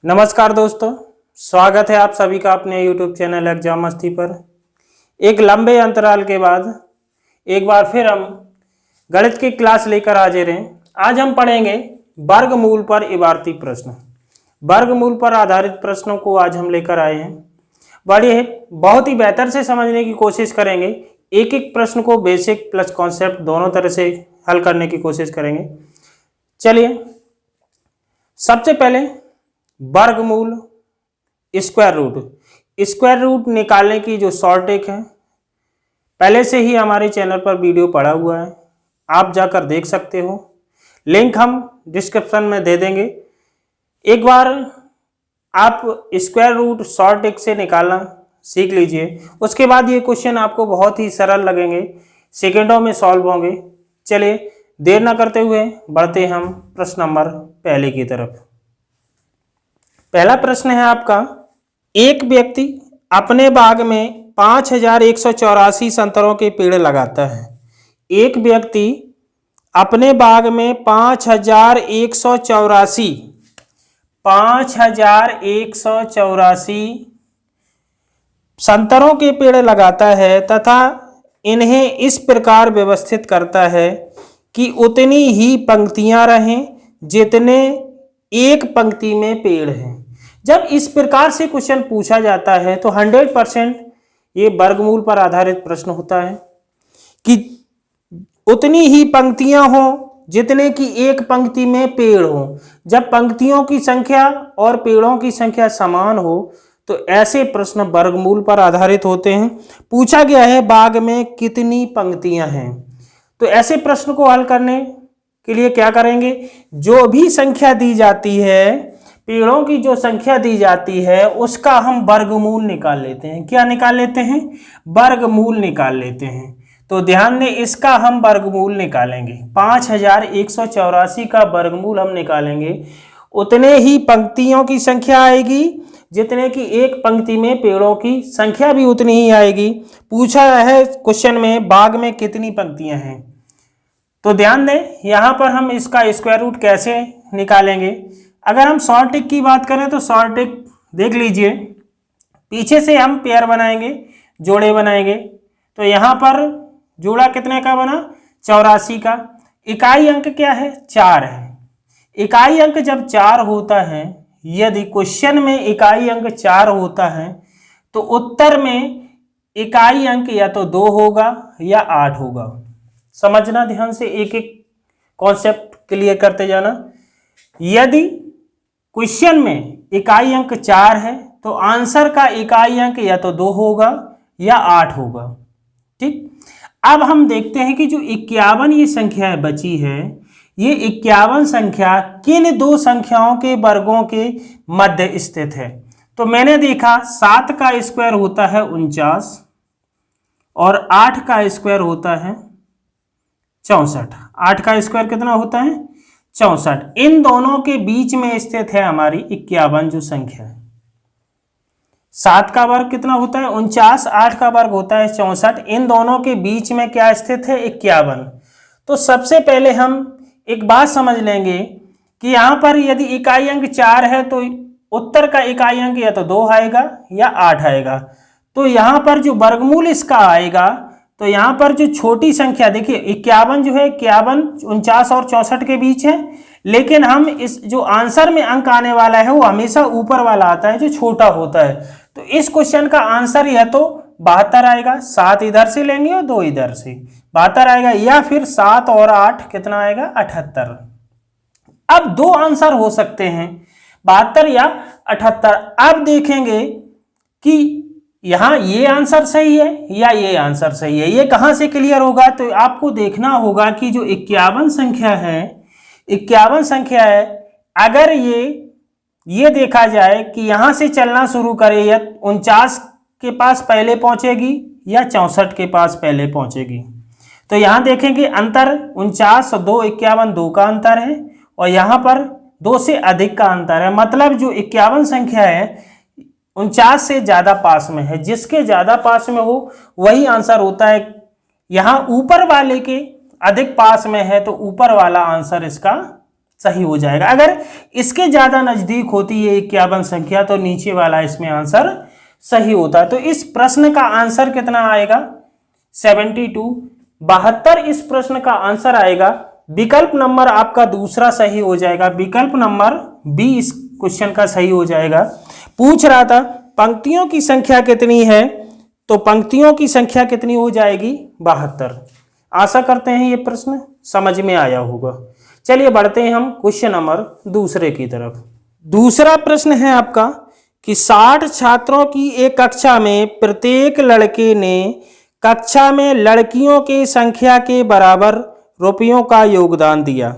नमस्कार दोस्तों, स्वागत है आप सभी का अपने YouTube चैनल एग्जाम मस्ती पर। एक लंबे अंतराल के बाद एक बार फिर हम गणित की क्लास लेकर हाजिर हैं। आज हम पढ़ेंगे वर्गमूल पर इबारती प्रश्न। वर्गमूल पर आधारित प्रश्नों को आज हम लेकर आए हैं। बहुत ही बेहतर से समझने की कोशिश करेंगे। एक एक प्रश्न को बेसिक प्लस कॉन्सेप्ट दोनों तरह से हल करने की कोशिश करेंगे। चलिए, सबसे पहले वर्गमूल स्क्वायर रूट निकालने की जो शॉर्ट ट्रिक है, पहले से ही हमारे चैनल पर वीडियो पड़ा हुआ है, आप जाकर देख सकते हो। लिंक हम डिस्क्रिप्शन में दे देंगे। एक बार आप स्क्वायर रूट शॉर्ट ट्रिक से निकालना सीख लीजिए, उसके बाद ये क्वेश्चन आपको बहुत ही सरल लगेंगे, सेकेंडों में सॉल्व होंगे। चलिए, देर ना करते हुए बढ़ते हम प्रश्न नंबर पहले की तरफ। पहला प्रश्न है आपका, एक व्यक्ति अपने बाग में 5184 संतरों के पेड़ लगाता है। एक व्यक्ति अपने बाग में 5184 संतरों के पेड़ लगाता है तथा इन्हें इस प्रकार व्यवस्थित करता है कि उतनी ही पंक्तियां रहें जितने एक पंक्ति में पेड़ हैं। जब इस प्रकार से क्वेश्चन पूछा जाता है तो 100% ये वर्गमूल पर आधारित प्रश्न होता है कि उतनी ही पंक्तियां हों जितने की एक पंक्ति में पेड़ हो। जब पंक्तियों की संख्या और पेड़ों की संख्या समान हो तो ऐसे प्रश्न वर्गमूल पर आधारित होते हैं। पूछा गया है बाग में कितनी पंक्तियां हैं, तो ऐसे प्रश्न को हल करने के लिए क्या करेंगे, जो भी संख्या दी जाती है, पेड़ों की जो संख्या दी जाती है उसका हम वर्गमूल निकाल लेते हैं। क्या निकाल लेते हैं? वर्गमूल निकाल लेते हैं। तो ध्यान दें, इसका हम वर्गमूल निकालेंगे। 5184 का वर्गमूल हम निकालेंगे। उतने ही पंक्तियों की संख्या आएगी जितने की एक पंक्ति में पेड़ों की संख्या भी उतनी ही आएगी। पूछा है क्वेश्चन में बाग में कितनी पंक्तियां हैं, तो ध्यान दें यहां पर हम इसका स्क्वायर रूट कैसे निकालेंगे। अगर हम शॉर्ट ट्रिक की बात करें तो शॉर्ट ट्रिक देख लीजिए, पीछे से हम पेयर बनाएंगे, जोड़े बनाएंगे। तो यहाँ पर जोड़ा कितने का बना? 84 का। इकाई अंक क्या है? 4 है। इकाई अंक जब 4 होता है, यदि क्वेश्चन में इकाई अंक 4 होता है तो उत्तर में इकाई अंक या तो 2 होगा या 8 होगा। समझना ध्यान से, एक एक कॉन्सेप्ट क्लियर करते जाना। यदि क्वेश्चन में इकाई अंक 4 है तो आंसर का इकाई अंक या तो 2 होगा या 8 होगा। ठीक, अब हम देखते हैं कि जो 51 ये संख्या बची है, ये 51 संख्या किन दो संख्याओं के वर्गों के मध्य स्थित है। तो मैंने देखा 7 का स्क्वायर होता है 49 और 8 का स्क्वायर होता है 64। 8 का स्क्वायर कितना होता है? 64। इन दोनों के बीच में स्थित है हमारी 51 जो संख्या है। 7 का वर्ग कितना होता है? 49। 8 का वर्ग होता है 64। इन दोनों के बीच में क्या स्थित है? 51। तो सबसे पहले हम एक बात समझ लेंगे कि यहां पर यदि इकाई अंक 4 है तो उत्तर का इकाई अंक या तो 2 आएगा या 8 आएगा। तो यहां पर जो वर्गमूल इसका आएगा, तो यहां पर जो छोटी संख्या देखिए 51 जो है, 51 49 और 64 के बीच है, लेकिन हम इस जो आंसर में अंक आने वाला है वो हमेशा ऊपर वाला आता है जो छोटा होता है। तो इस क्वेश्चन का आंसर या तो 72 आएगा, 7 इधर से लेंगे और 2 इधर से, 72 आएगा, या फिर 7 और 8 कितना आएगा? 78। अब दो आंसर हो सकते हैं, 72 या 78। अब देखेंगे कि यहां ये आंसर सही है या ये आंसर सही है। ये कहां से क्लियर होगा? तो आपको देखना होगा कि जो 51 संख्या है, 51 संख्या है, अगर ये देखा जाए कि यहां से चलना शुरू करे, या 49 के पास पहले पहुंचेगी या 64 के पास पहले पहुंचेगी। तो यहां देखेंगे अंतर 49 और 2 51, 2 का अंतर है, और यहां पर 2 से अधिक का अंतर है। मतलब जो 51 संख्या है 49 से ज्यादा पास में है। जिसके ज्यादा पास में हो वही आंसर होता है। यहां ऊपर वाले के अधिक पास में है तो ऊपर वाला आंसर इसका सही हो जाएगा। अगर इसके ज्यादा नजदीक होती है 51 संख्या तो नीचे वाला इसमें आंसर सही होता है। तो इस प्रश्न का आंसर कितना आएगा 72। 72 इस प्रश्न का आंसर आएगा। विकल्प नंबर आपका दूसरा सही हो जाएगा, विकल्प नंबर बी इस क्वेश्चन का सही हो जाएगा। पूछ रहा था पंक्तियों की संख्या कितनी है, तो पंक्तियों की संख्या कितनी हो जाएगी 72। आशा करते हैं ये प्रश्न समझ में आया होगा। चलिए बढ़ते हैं हम क्वेश्चन नंबर दूसरे की तरफ। दूसरा प्रश्न है आपका कि 60 छात्रों की एक कक्षा में प्रत्येक लड़के ने कक्षा में लड़कियों की संख्या के बराबर रुपयों का योगदान दिया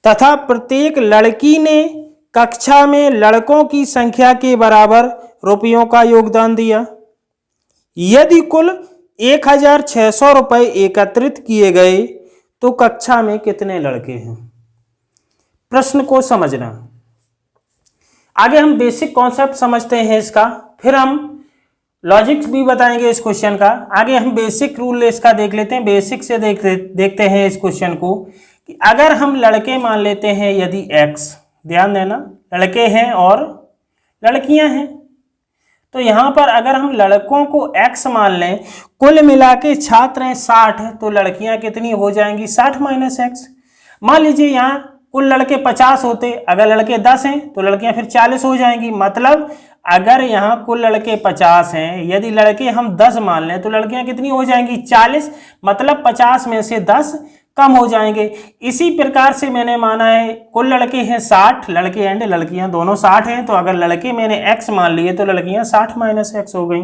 तथा प्रत्येक लड़की ने कक्षा में लड़कों की संख्या के बराबर रुपयों का योगदान दिया। यदि कुल 1600 रुपये एकत्रित किए गए तो कक्षा में कितने लड़के हैं। प्रश्न को समझना, आगे हम बेसिक कॉन्सेप्ट समझते हैं इसका, फिर हम लॉजिक्स भी बताएंगे इस क्वेश्चन का। आगे हम बेसिक रूल इसका देख लेते हैं, बेसिक से देखते हैं इस क्वेश्चन को कि अगर हम लड़के मान लेते हैं, यदि x, ध्यान देना लड़के हैं और लड़कियां हैं, तो यहां पर अगर हम लड़कों को x मान लें, कुल मिला के छात्र हैं 60, तो लड़कियां कितनी हो जाएंगी 60 माइनस x। मान लीजिए यहाँ कुल लड़के 50 होते, अगर लड़के 10 हैं तो लड़कियां फिर 40 हो जाएंगी। मतलब अगर यहाँ कुल लड़के 50 हैं, यदि लड़के हम 10 मान लें तो लड़कियां कितनी हो जाएंगी 40, मतलब 50 में से 10 कम हो जाएंगे। इसी प्रकार से मैंने माना है कुल लड़के हैं 60, लड़के एंड लड़कियां दोनों 60 हैं, तो अगर लड़के मैंने x मान लिए तो लड़कियां 60 माइनस x हो गई।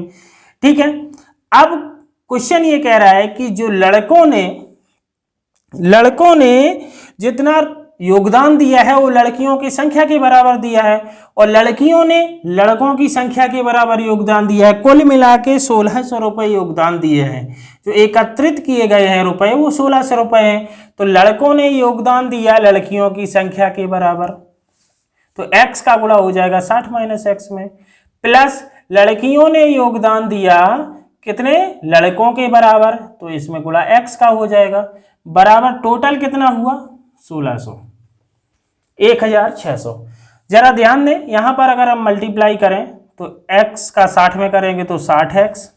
ठीक है, अब क्वेश्चन ये कह रहा है कि जो लड़कों ने जितना योगदान दिया है वो लड़कियों की संख्या के बराबर दिया है और लड़कियों ने लड़कों की संख्या के बराबर योगदान दिया है। कुल मिला के 1600 रुपये योगदान दिए हैं। जो एकत्रित किए गए हैं रुपए वो 1600 रुपये हैं। तो लड़कों ने योगदान दिया लड़कियों की संख्या के बराबर, तो x का गुणा हो जाएगा 60 माइनस x में, प्लस लड़कियों ने योगदान दिया कितने लड़कों के बराबर, तो इसमें गुणा x का हो जाएगा, बराबर टोटल कितना हुआ 1600, 1600। जरा ध्यान दें, यहां पर अगर हम मल्टीप्लाई करें तो x का 60 में करेंगे तो 60x,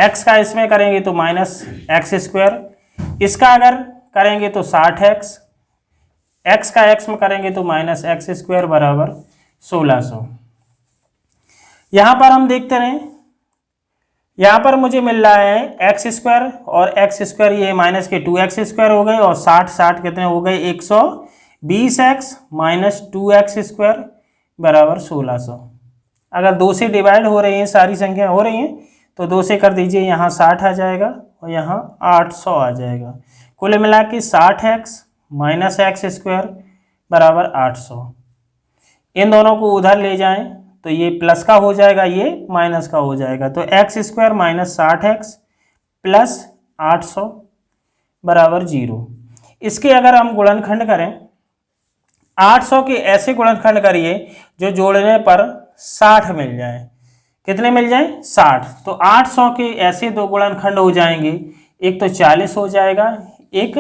x का इसमें करेंगे तो माइनस एक्स स्क्वायर, इसका अगर करेंगे तो 60x, x का x में करेंगे तो माइनस एक्स स्क्वायर बराबर 1600। यहां पर हम देखते रहें, यहां पर मुझे मिल रहा है एक्स स्क्वायर और एक्स स्क्वायर ये माइनस के 2x स्क्वायर हो गए और 60 कितने हो गए 120x माइनस 2x स्क्वायर बराबर 1600। अगर 2 से डिवाइड हो रही हैं, सारी संख्या हो रही हैं, तो 2 से कर दीजिए, यहाँ 60 आ जाएगा और यहाँ 800 आ जाएगा। कुल मिला के 60x माइनस एक्स स्क्वायर बराबर 800। इन दोनों को उधर ले जाएं तो ये प्लस का हो जाएगा, ये माइनस का हो जाएगा, तो x square minus 60x plus 800 बराबर 0। इसके अगर हम गुणनखंड करें, 800 के ऐसे गुणनखंड करिए जो जोड़ने पर 60 मिल जाए। कितने मिल जाए 60। तो 800 के ऐसे दो गुणनखंड हो जाएंगे, एक तो 40 हो जाएगा, एक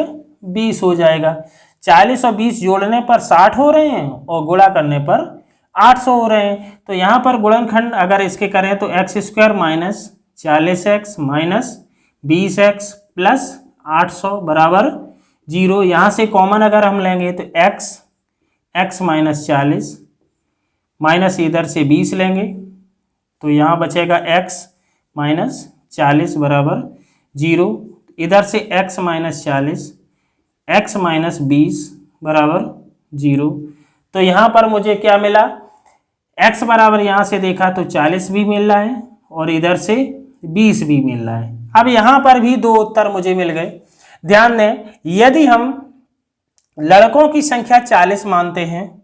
20 हो जाएगा। 40 और 20 जोड़ने पर 60 हो रहे हैं और गुणा करने पर 800 हो रहे हैं। तो यहाँ पर गुणनखंड अगर इसके करें तो x square minus 40x minus 20x plus 800 बराबर 0। यहाँ से कॉमन अगर हम लेंगे तो x माइनस 40 माइनस इधर से 20 लेंगे तो यहाँ बचेगा x माइनस 40 बराबर 0। इधर से x माइनस 40 x माइनस 20 बराबर 0। तो यहाँ पर मुझे क्या मिला, x बराबर यहाँ से देखा तो 40 भी मिल रहा है और इधर से 20 भी मिल रहा है। अब यहाँ पर भी दो उत्तर मुझे मिल गए। ध्यान दें, यदि हम लड़कों की संख्या 40 मानते हैं,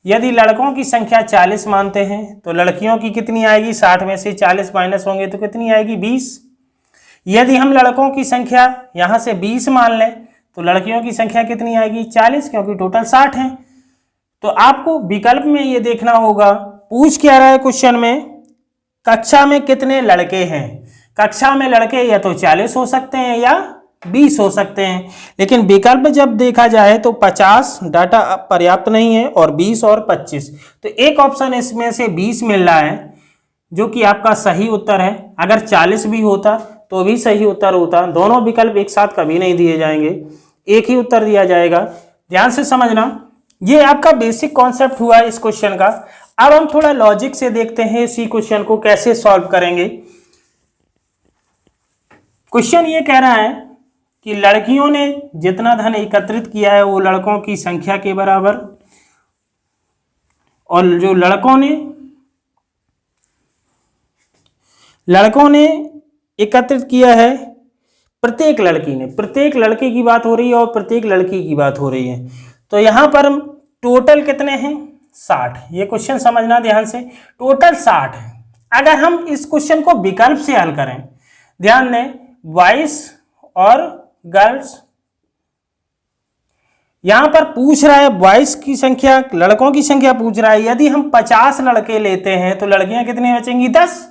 यदि लड़कों की संख्या 40 मानते हैं तो लड़कियों की कितनी आएगी, 60 में से 40 माइनस होंगे तो कितनी आएगी 20। यदि हम लड़कों की संख्या यहाँ से 20 मान लें तो लड़कियों की संख्या कितनी आएगी 40, क्योंकि टोटल 60 है। तो आपको विकल्प में ये देखना होगा, पूछ क्या रहा है क्वेश्चन में, कक्षा में कितने लड़के हैं। कक्षा में लड़के या तो 40 हो सकते हैं या 20 हो सकते हैं, लेकिन विकल्प जब देखा जाए तो 50 डाटा पर्याप्त नहीं है और 20 और 25, तो एक ऑप्शन इसमें से 20 मिल रहा है जो कि आपका सही उत्तर है। अगर 40 भी होता तो भी सही उत्तर होता। दोनों विकल्प एक साथ कभी नहीं दिए जाएंगे, एक ही उत्तर दिया जाएगा। ध्यान से समझना, ये आपका बेसिक कॉन्सेप्ट हुआ इस क्वेश्चन का। अब हम थोड़ा लॉजिक से देखते हैं इसी क्वेश्चन को कैसे सॉल्व करेंगे। क्वेश्चन ये कह रहा है कि लड़कियों ने जितना धन एकत्रित किया है वो लड़कों की संख्या के बराबर, और जो लड़कों ने एकत्रित किया है, प्रत्येक लड़के की बात हो रही है और प्रत्येक लड़की की बात हो रही है, तो यहां पर टोटल कितने हैं? 60। ये क्वेश्चन समझना ध्यान से, टोटल 60 है। अगर हम इस क्वेश्चन को विकल्प से हल करें, ध्यान दें, बॉयज और गर्ल्स, यहां पर पूछ रहा है बॉयज की संख्या, लड़कों की संख्या पूछ रहा है। यदि हम 50 लड़के लेते हैं तो लड़कियां कितनी बचेंगी? 10।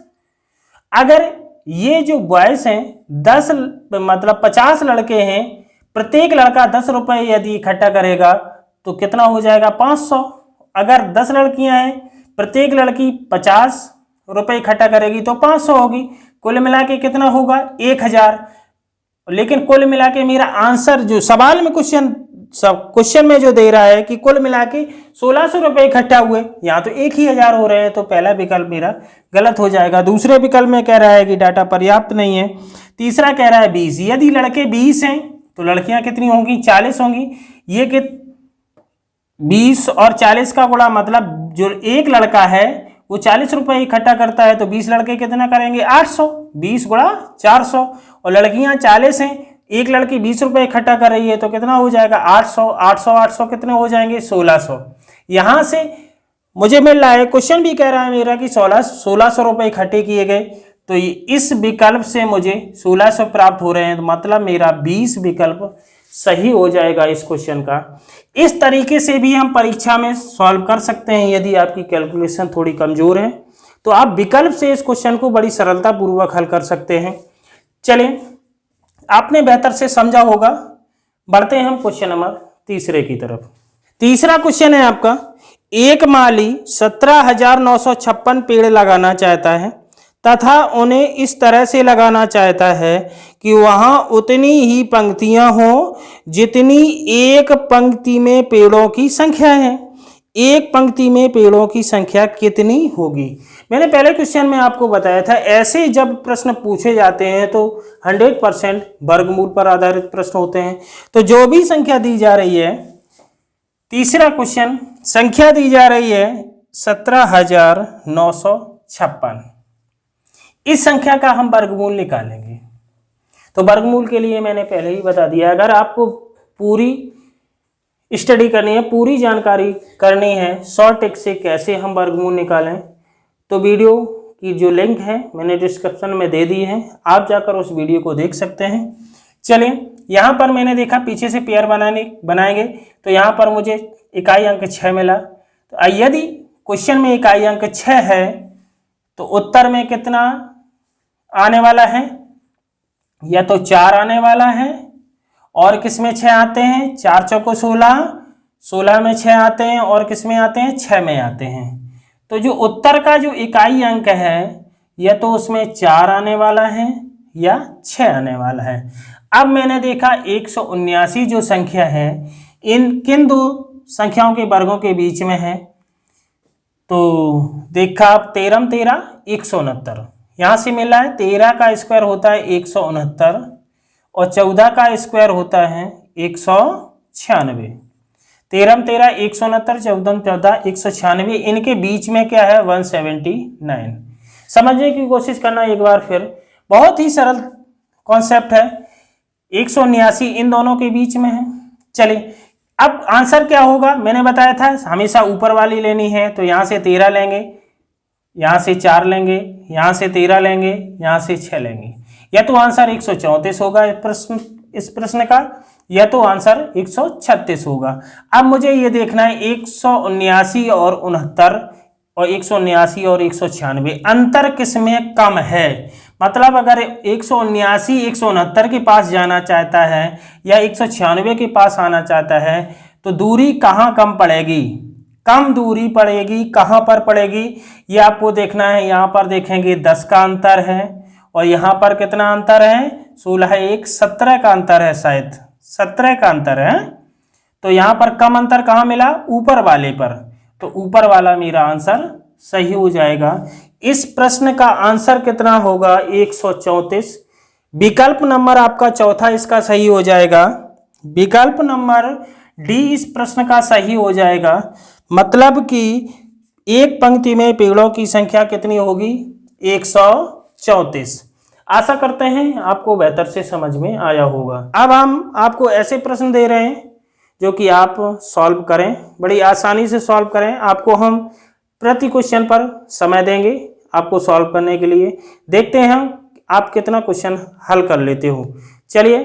अगर ये जो बॉयज हैं 10 मतलब 50 लड़के हैं, प्रत्येक लड़का 10 रुपए यदि इकट्ठा करेगा तो कितना हो जाएगा? 500। अगर 10 लड़कियां हैं, प्रत्येक लड़की 50 रुपए इकट्ठा करेगी तो 500 होगी। कुल मिला के कितना होगा? 1000। लेकिन कुल मिला के मेरा आंसर जो सवाल में क्वेश्चन में जो दे रहा है कि कुल मिला के 1600 रुपए इकट्ठा हुए, यहाँ तो 1000 हो रहे हैं, तो पहला विकल्प मेरा गलत हो जाएगा। दूसरे विकल्प में कह रहा है कि डाटा पर्याप्त नहीं है। तीसरा कह रहा है 20। यदि लड़के 20 हैं तो लड़कियां कितनी होंगी? 40 होंगी। ये कि 20 और 40 का गुणा, मतलब जो एक लड़का है वो 40 रुपए इकट्ठा करता है, तो 20 लड़के कितना करेंगे? 800। 20 गुणा 400। और लड़कियां 40 हैं, एक लड़की 20 रुपए इकट्ठा कर रही है, तो कितना हो जाएगा? 800। 800 कितने हो जाएंगे? 1600। यहां से मुझे मिल रहा है, क्वेश्चन भी कह रहा है मेरा कि 1600 रुपए इकट्ठे किए गए, तो इस विकल्प से मुझे 1600 प्राप्त हो रहे हैं, तो मतलब मेरा 20 विकल्प सही हो जाएगा इस क्वेश्चन का। इस तरीके से भी हम परीक्षा में सॉल्व कर सकते हैं। यदि आपकी कैलकुलेशन थोड़ी कमजोर है तो आप विकल्प से इस क्वेश्चन को बड़ी सरलता पूर्वक हल कर सकते हैं। चलिए, आपने बेहतर से समझा होगा। बढ़ते हैं हम क्वेश्चन नंबर तीसरे की तरफ। तीसरा क्वेश्चन है आपका, एक माली 17,956 पेड़ लगाना चाहता है तथा उन्हें इस तरह से लगाना चाहता है कि वहां उतनी ही पंक्तियां हों जितनी एक पंक्ति में पेड़ों की संख्या है। एक पंक्ति में पेड़ों की संख्या कितनी होगी? मैंने पहले क्वेश्चन में आपको बताया था, ऐसे जब प्रश्न पूछे जाते हैं तो 100% वर्गमूल पर आधारित प्रश्न होते हैं। तो जो भी संख्या दी जा रही है, तीसरा क्वेश्चन, संख्या दी जा रही है 17,956। इस संख्या का हम वर्गमूल निकालेंगे। तो वर्गमूल के लिए मैंने पहले ही बता दिया, अगर आपको पूरी स्टडी करनी है, पूरी जानकारी करनी है शॉर्ट ट्रिक से कैसे हम वर्गमूल निकालें, तो वीडियो की जो लिंक है मैंने डिस्क्रिप्शन में दे दी है, आप जाकर उस वीडियो को देख सकते हैं। चलिए, यहाँ पर मैंने देखा पीछे से पेयर बनाएंगे तो यहाँ पर मुझे इकाई अंक 6 मिला। तो यदि क्वेश्चन में इकाई अंक 6 है तो उत्तर में कितना आने वाला है? या तो 4 आने वाला है, और किस में 6 आते हैं? 4 चौको 16, 16 में 6 आते हैं, और किस में आते हैं? 6 में आते हैं। तो जो उत्तर का जो इकाई अंक है या तो उसमें 4 आने वाला है या 6 आने वाला है। अब मैंने देखा 179 जो संख्या है इन किन दो संख्याओं के वर्गों के बीच में है, तो देखा आप 13 13 169, यहाँ से मिला है 13 का स्क्वायर होता है 169 और 14 का स्क्वायर होता है 196। 13 13 169, 14 14 196, इनके बीच में क्या है? 179। समझने की कोशिश करना एक बार फिर, बहुत ही सरल कॉन्सेप्ट है। 179 इन दोनों के बीच में है। चलिए, अब आंसर क्या होगा? मैंने बताया था हमेशा ऊपर वाली लेनी है, तो यहाँ से 13 लेंगे, यहाँ से 4 लेंगे, यहाँ से 13 लेंगे, यहाँ से 6 लेंगे, या तो आंसर 134 होगा इस प्रश्न का, या तो आंसर 136 होगा। अब मुझे ये देखना है 179 और 69 और 179 और 196 अंतर किस में कम है, मतलब अगर 179 169 के पास जाना चाहता है या 196 के पास आना चाहता है तो दूरी कहाँ कम पड़ेगी, कम दूरी पड़ेगी, कहाँ पर पड़ेगी ये आपको देखना है। यहाँ पर देखेंगे 10 का अंतर है और यहाँ पर कितना अंतर है, 16 1 17 का अंतर है, शायद 17 का अंतर है। तो यहाँ पर कम अंतर कहाँ मिला, ऊपर वाले पर, तो ऊपर वाला मेरा आंसर सही हो जाएगा। इस प्रश्न का आंसर कितना होगा, 134। विकल्प नंबर आपका चौथा इसका सही हो जाएगा। विकल्प नंबर डी इस प्रश्न का सही हो जाएगा। मतलब कि एक पंक्ति में पेड़ों की संख्या कितनी होगी, 134। आशा करते हैं आपको बेहतर से समझ में आया होगा। अब हम आपको ऐसे प्रश्न दे रहे हैं जो कि आप सॉल्व करें, बड़ी आसानी से सॉल्व करें। आपको हम प्रति क्वेश्चन पर समय देंगे आपको सॉल्व करने के लिए। देखते हैं आप कितना क्वेश्चन हल कर लेते हो। चलिए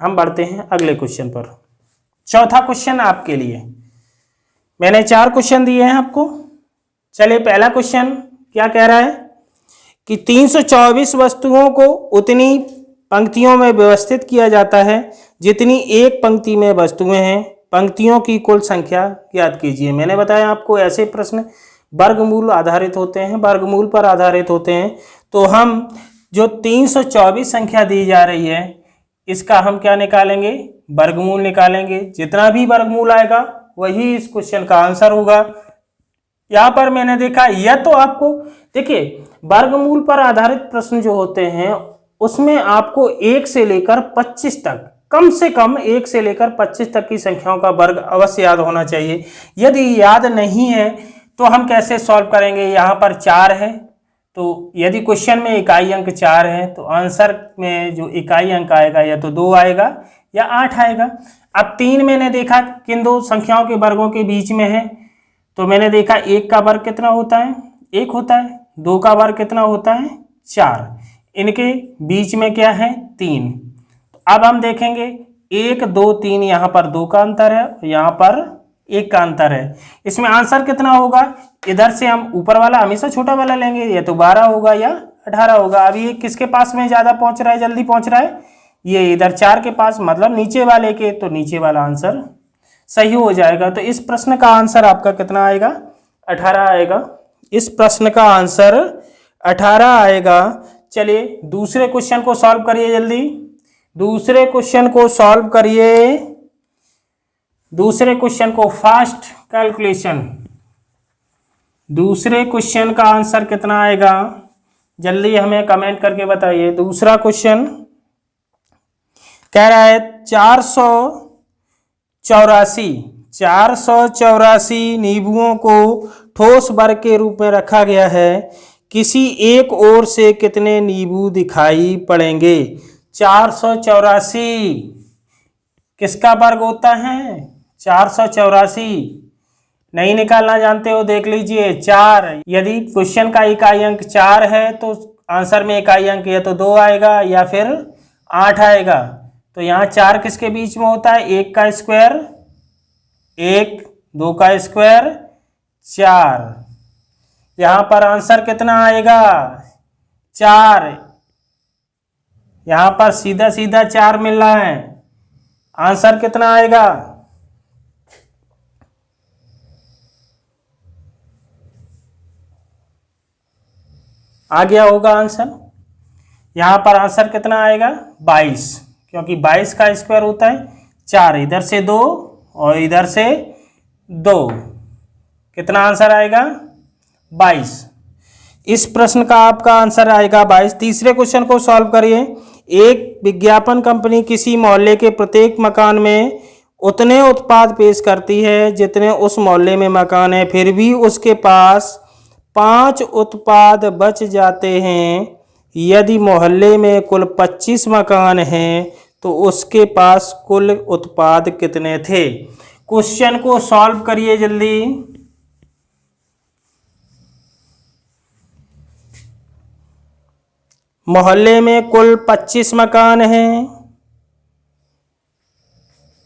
हम बढ़ते हैं अगले क्वेश्चन पर। चौथा क्वेश्चन आपके लिए मैंने 4 क्वेश्चन दिए हैं आपको। चलिए पहला क्वेश्चन क्या कह रहा है कि 324 वस्तुओं को उतनी पंक्तियों में व्यवस्थित किया जाता है जितनी एक पंक्ति में वस्तुएं हैं। पंक्तियों की कुल संख्या ज्ञात कीजिए। मैंने बताया आपको ऐसे प्रश्न वर्गमूल आधारित होते हैं, वर्गमूल पर आधारित होते हैं। तो हम जो 324 संख्या दी जा रही है इसका हम क्या निकालेंगे, वर्गमूल निकालेंगे। जितना भी वर्गमूल आएगा वही इस क्वेश्चन का आंसर होगा। यहाँ पर मैंने देखा यह तो आपको देखिए वर्गमूल पर आधारित प्रश्न जो होते हैं उसमें आपको 1 से लेकर 25 तक, कम से कम 1 से लेकर 25 तक की संख्याओं का वर्ग अवश्य याद होना चाहिए। यदि याद नहीं है तो हम कैसे सॉल्व करेंगे। यहाँ पर 4 है तो यदि क्वेश्चन में इकाई अंक 4 है तो आंसर में जो इकाई अंक आएगा या तो 2 आएगा या 8 आएगा। अब 3 मैंने देखा किन दो संख्याओं के वर्गों के बीच में है, तो मैंने देखा 1 का वर्ग कितना होता है, 1 होता है। 2 का वर्ग कितना होता है, 4। इनके बीच में क्या है, 3। अब हम देखेंगे 1 2 3, यहाँ पर 2 का अंतर है, यहाँ पर 1 का अंतर है। इसमें आंसर कितना होगा, इधर से हम ऊपर वाला हमेशा छोटा वाला लेंगे, या तो 12 होगा या 18 होगा। अभी ये किसके पास में ज़्यादा पहुँच रहा है, जल्दी पहुँच रहा है, ये इधर 4 के पास, मतलब नीचे वाले के, तो नीचे वाला आंसर सही हो जाएगा। तो इस प्रश्न का आंसर आपका कितना आएगा, 18 आएगा। इस प्रश्न का आंसर 18 आएगा। चलिए दूसरे क्वेश्चन को सॉल्व करिए जल्दी। दूसरे क्वेश्चन को सॉल्व करिए, दूसरे क्वेश्चन को फास्ट कैलकुलेशन। दूसरे क्वेश्चन का आंसर कितना आएगा, जल्दी हमें कमेंट करके बताइए। दूसरा क्वेश्चन कह रहा है 484 नींबुओं को ठोस वर्ग के रूप में रखा गया है। किसी एक ओर से कितने नींबू दिखाई पड़ेंगे। 484 किसका वर्ग होता है, 484। नहीं निकालना जानते हो देख लीजिए, 4। यदि क्वेश्चन का इकाई अंक 4 है तो आंसर में इकाई अंक या तो 2 आएगा या फिर 8 आएगा। तो यहाँ 4 किसके बीच में होता है, 1 का स्क्वायर, 1 2 का स्क्वायर 4। यहाँ पर आंसर कितना आएगा, 4। यहाँ पर सीधा सीधा 4 मिल रहा है, आंसर कितना आएगा, आ गया होगा आंसर। यहाँ पर आंसर कितना आएगा, 22, क्योंकि 22 का स्क्वायर होता है 4, इधर से 2 और इधर से 2, कितना आंसर आएगा, 22। इस प्रश्न का आपका आंसर आएगा 22। तीसरे क्वेश्चन को सॉल्व करिए। एक विज्ञापन कंपनी किसी मोहल्ले के प्रत्येक मकान में उतने उत्पाद पेश करती है जितने उस मोहल्ले में मकान है, फिर भी उसके पास 5 उत्पाद बच जाते हैं। यदि मोहल्ले में कुल 25 मकान हैं तो उसके पास कुल उत्पाद कितने थे। क्वेश्चन को सॉल्व करिए जल्दी। मोहल्ले में कुल 25 मकान हैं।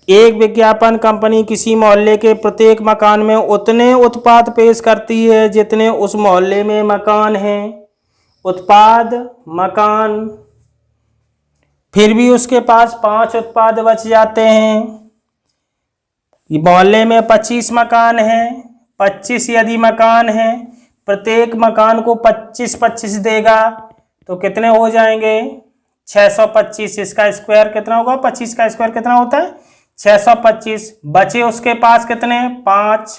एक विज्ञापन कंपनी किसी मोहल्ले के प्रत्येक मकान में उतने उत्पाद पेश करती है जितने उस मोहल्ले में मकान हैं। उत्पाद मकान, फिर भी उसके पास 5 उत्पाद बच जाते हैं। मोहल्ले में 25 मकान हैं, 25 यदि मकान हैं, प्रत्येक मकान को 25-25 देगा तो कितने हो जाएंगे? 625। इसका स्क्वायर कितना होगा? 25 का स्क्वायर कितना होता है? 625। बचे उसके पास कितने? 5।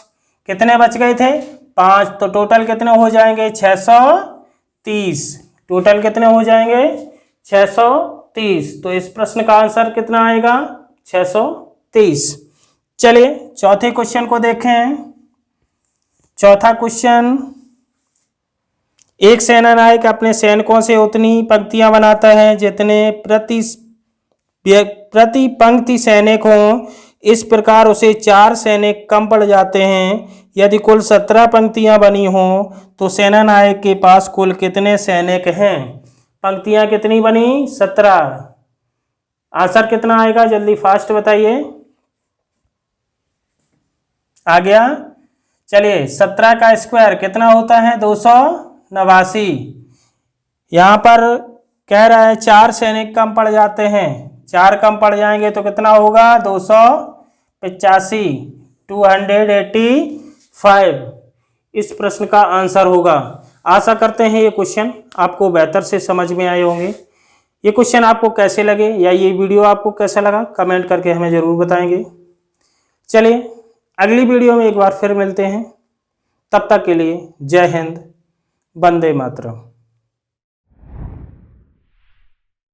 कितने बच गए थे? 5। तो टोटल कितने हो जाएंगे? 630। टोटल कितने हो जाएंगे? 630। तो इस प्रश्न का आंसर कितना आएगा? 630। चलिए चौथे क्वेश्चन को देखें। चौथा क्वेश्चन, एक सेनानायक अपने सैनिकों से उतनी पंक्तियां बनाता है जितने प्रति पंक्ति सैनिक हों। इस प्रकार उसे 4 सैनिक कम पड़ जाते हैं। यदि कुल 17 पंक्तियां बनी हों तो सेनानायक के पास कुल कितने सैनिक हैं? पंक्तियां कितनी बनी? 17। आंसर कितना आएगा? जल्दी फास्ट बताइए। आ गया? चलिए 17 का स्क्वायर कितना होता है? 289। यहाँ पर कह रहा है 4 सैनिक कम पड़ जाते हैं। 4 कम पड़ जाएंगे तो कितना होगा? 285, 285। इस प्रश्न का आंसर होगा। आशा करते हैं ये क्वेश्चन आपको बेहतर से समझ में आए होंगे। ये क्वेश्चन आपको कैसे लगे या ये वीडियो आपको कैसा लगा कमेंट करके हमें ज़रूर बताएंगे। चलिए अगली वीडियो में एक बार फिर मिलते हैं। तब तक के लिए जय हिंद, वंदे मातरम।